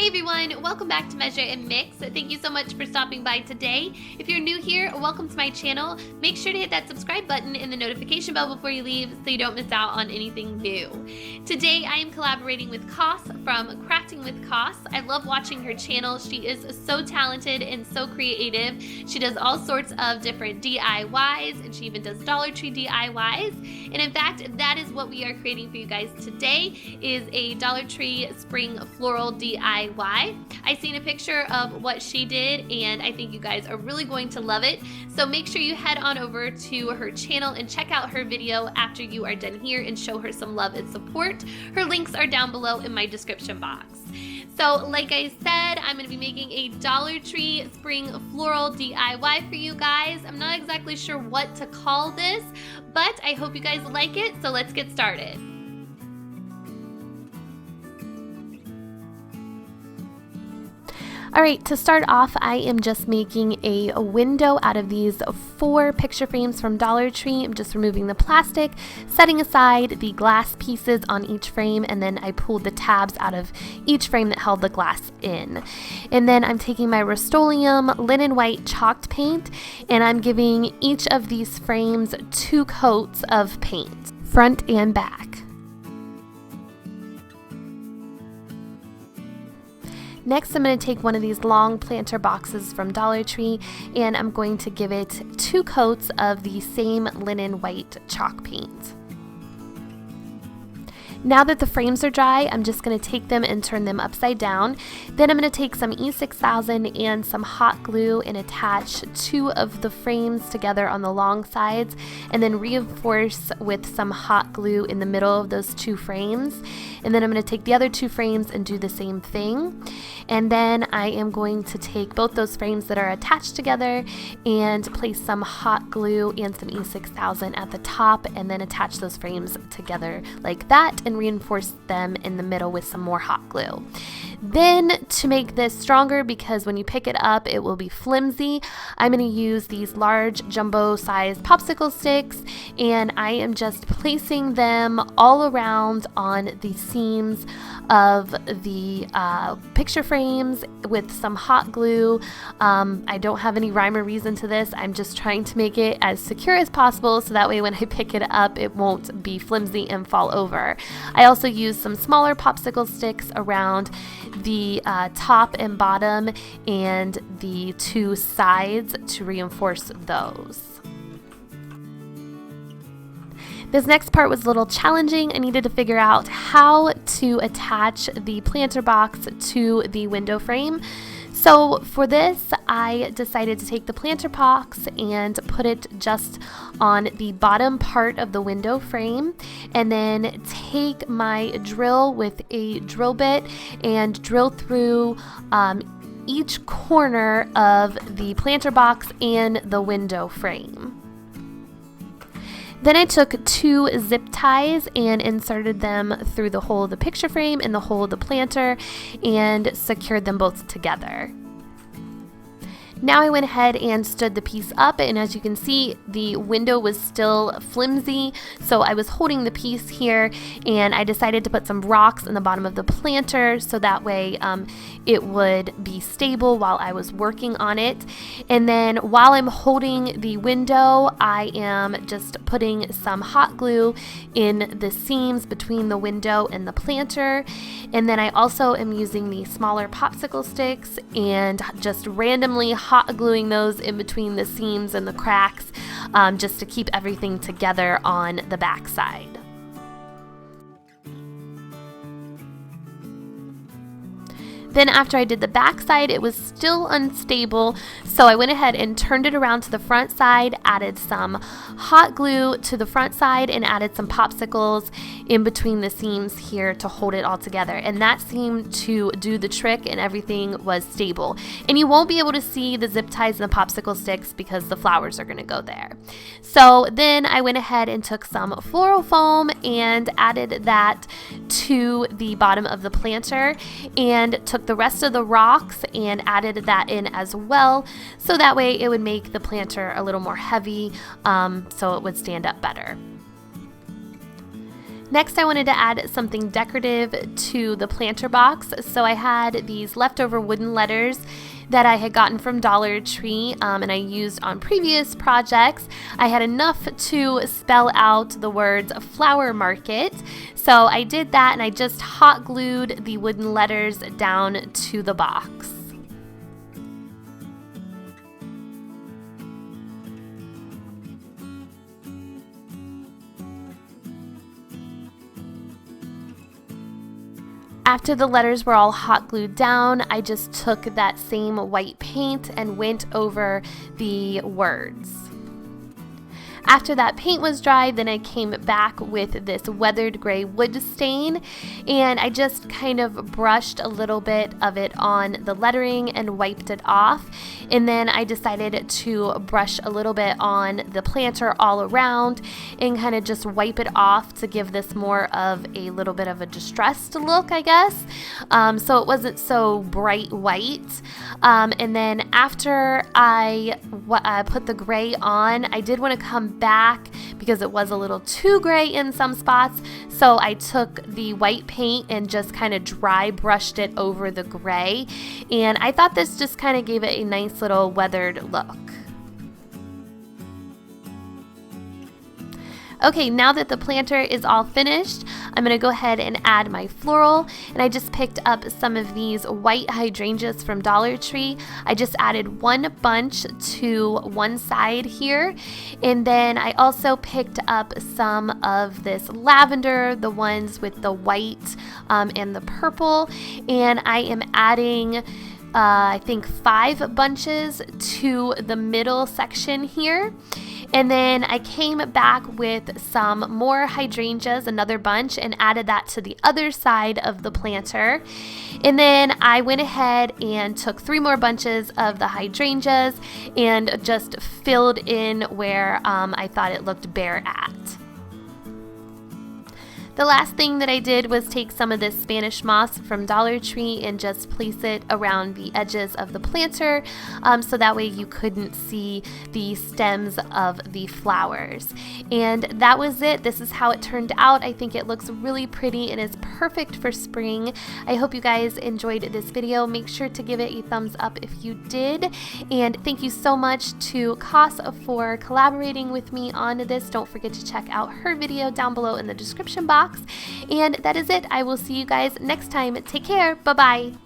Hi everyone, welcome back to Measuremix. Thank you so much for stopping by today. If you're new here, welcome to my channel. Make sure to hit that subscribe button and the notification bell before you leave so you don't miss out on anything new. Today I am collaborating with Koss from Crafting with Koss. I love watching her channel. She is so talented and so creative. She does all sorts of different DIYs and she even does Dollar Tree DIYs. And in fact, that is what we are creating for you guys today, is a Dollar Tree spring floral DIY. I seen a picture of what she did and I think you guys are really going to love it. So make sure you head on over to her channel and check out her video after you are done here and show her some love and support. Her links are down below in my description box. So like I said, I'm going to be making a Dollar Tree spring floral DIY for you guys. I'm not exactly sure what to call this, but I hope you guys like it, so let's get started. Alright, to start off, I am just making a window out of these 4 picture frames from Dollar Tree. I'm just removing the plastic, setting aside the glass pieces on each frame, and then I pulled the tabs out of each frame that held the glass in. And then I'm taking my Rust-Oleum linen white chalked paint, and I'm giving each of these frames 2 coats of paint, front and back. Next, I'm going to take one of these long planter boxes from Dollar Tree and I'm going to give it 2 coats of the same linen white chalk paint. Now that the frames are dry, I'm just going to take them and turn them upside down. Then I'm going to take some E6000 and some hot glue and attach 2 of the frames together on the long sides and then reinforce with some hot glue in the middle of those 2 frames. And then I'm going to take the other 2 frames and do the same thing. And then I am going to take both those frames that are attached together and place some hot glue and some E6000 at the top and then attach those frames together like that and reinforce them in the middle with some more hot glue. Then to make this stronger, because when you pick it up it will be flimsy, I'm going to use these large jumbo sized popsicle sticks and I am just placing them all around on the seams of the picture frames with some hot glue. I don't have any rhyme or reason to this. I'm just trying to make it as secure as possible so that way when I pick it up it won't be flimsy and fall over. I also use some smaller popsicle sticks around the top and bottom and the 2 sides to reinforce those. This next part was a little challenging. I needed to figure out how to attach the planter box to the window frame. So for this, I decided to take the planter box and put it just on the bottom part of the window frame and then take my drill with a drill bit and drill through each corner of the planter box and the window frame. Then I took 2 zip ties and inserted them through the hole of the picture frame and the hole of the planter and secured them both together. Now I went ahead and stood the piece up, and as you can see, the window was still flimsy, so I was holding the piece here and I decided to put some rocks in the bottom of the planter so that way it would be stable while I was working on it. And then while I'm holding the window, I am just putting some hot glue in the seams between the window and the planter. And then I also am using the smaller popsicle sticks and just randomly hot gluing those in between the seams and the cracks just to keep everything together on the back side. Then after I did the back side, it was still unstable, so I went ahead and turned it around to the front side, added some hot glue to the front side, and added some popsicles in between the seams here to hold it all together. And that seemed to do the trick and everything was stable. And you won't be able to see the zip ties and the popsicle sticks because the flowers are going to go there. So then I went ahead and took some floral foam and added that to the bottom of the planter and took the rest of the rocks and added that in as well, so that way it would make the planter a little more heavy so it would stand up better. Next, I wanted to add something decorative to the planter box, so I had these leftover wooden letters that I had gotten from Dollar Tree and I used on previous projects. I had enough to spell out the words flower market, so I did that and I just hot glued the wooden letters down to the box. After the letters were all hot glued down, I just took that same white paint and went over the words. After that paint was dried, then I came back with this weathered gray wood stain, and I just kind of brushed a little bit of it on the lettering and wiped it off. And then I decided to brush a little bit on the planter all around and kind of just wipe it off to give this more of a little bit of a distressed look, I guess. So it wasn't so bright white. And then after I put the gray on, I did want to come back because it was a little too gray in some spots, so I took the white paint and just kind of dry brushed it over the gray, and I thought this just kind of gave it a nice little weathered look. Okay, now that the planter is all finished, I'm going to go ahead and add my floral, and I just picked up some of these white hydrangeas from Dollar Tree. I just added one bunch to one side here, and then I also picked up some of this lavender, the ones with the white and the purple, and I am adding I think 5 bunches to the middle section here. And then I came back with some more hydrangeas, another bunch, and added that to the other side of the planter. And then I went ahead and took 3 more bunches of the hydrangeas and just filled in where I thought it looked bare at. The last thing that I did was take some of this Spanish moss from Dollar Tree and just place it around the edges of the planter so that way you couldn't see the stems of the flowers. And that was it. This is how it turned out. I think it looks really pretty and is perfect for spring. I hope you guys enjoyed this video. Make sure to give it a thumbs up if you did. And thank you so much to Koss for collaborating with me on this. Don't forget to check out her video down below in the description box. And that is it. I will see you guys next time. Take care. Bye-bye.